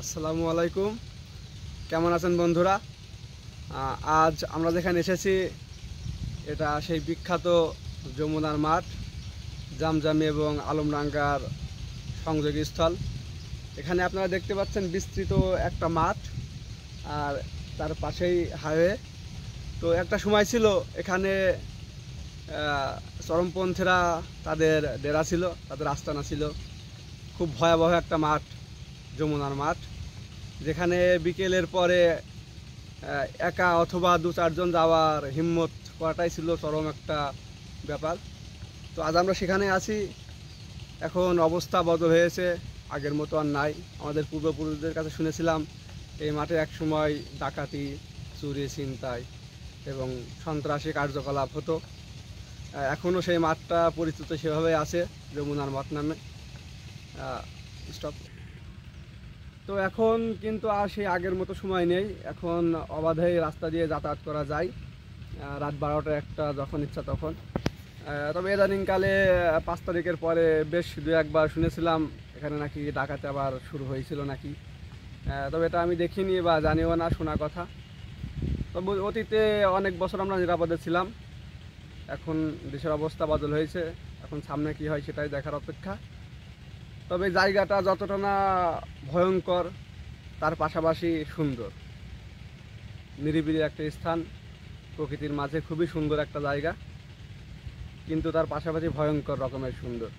আসসালামু আলাইকুম। কেমন আছেন বন্ধুরা? আজ আমরা যেখানে এসেছি এটা সেই বিখ্যাত যমুনার মাঠ, জামজামি এবং আলমডাঙ্গার সংযোগস্থল। এখানে আপনারা দেখতে পাচ্ছেন বিস্তৃত একটা মাঠ, আর তার পাশেই হাইওয়ে। তো একটা সময় ছিল এখানে চরমপন্থীরা তাদের ডেরা ছিল, তাদের আস্তানা ছিল। খুব ভয়াবহ একটা মাঠ, যমুনার মাঠ, যেখানে বিকেলের পরে একা অথবা দু চারজন যাওয়ার হিম্মত করাটাই ছিল চরম একটা ব্যাপার। তো আজ আমরা সেখানে আছি। এখন অবস্থা বদল হয়েছে, আগের মতো আর নাই। আমাদের পূর্বপুরুষদের কাছে শুনেছিলাম এই মাঠে এক সময় ডাকাতি, চুরি, ছিনতাই এবং সন্ত্রাসী কার্যকলাপ হতো। এখনও সেই মাঠটা পরিচিত সেভাবে আছে, যমুনার মাঠ নামে। স্টপ। তো এখন কিন্তু আর সেই আগের মতো সময় নেই। এখন অবাধেই রাস্তা দিয়ে যাতায়াত করা যায়, রাত 12টা 1টা যখন ইচ্ছা তখন। তবে ইদানিংকালে 5 তারিখের পরে বেশ দু একবার শুনেছিলাম এখানে নাকি ডাকাতি আবার শুরু হয়েছিল নাকি। তবে এটা আমি দেখিনি বা জানিও না, শোনা কথা। তবে অতীতে অনেক বছর আমরা নিরাপদে ছিলাম। এখন দেশের অবস্থা বদল হয়েছে, এখন সামনে কি হয় সেটাই দেখার অপেক্ষা। তবে জায়গাটা যতটা না ভয়ঙ্কর, তার পাশাপাশি সুন্দর, নিরিবিলি একটা স্থান, প্রকৃতির মাঝে খুবই সুন্দর একটা জায়গা, কিন্তু তার পাশাপাশি ভয়ঙ্কর রকমের সুন্দর।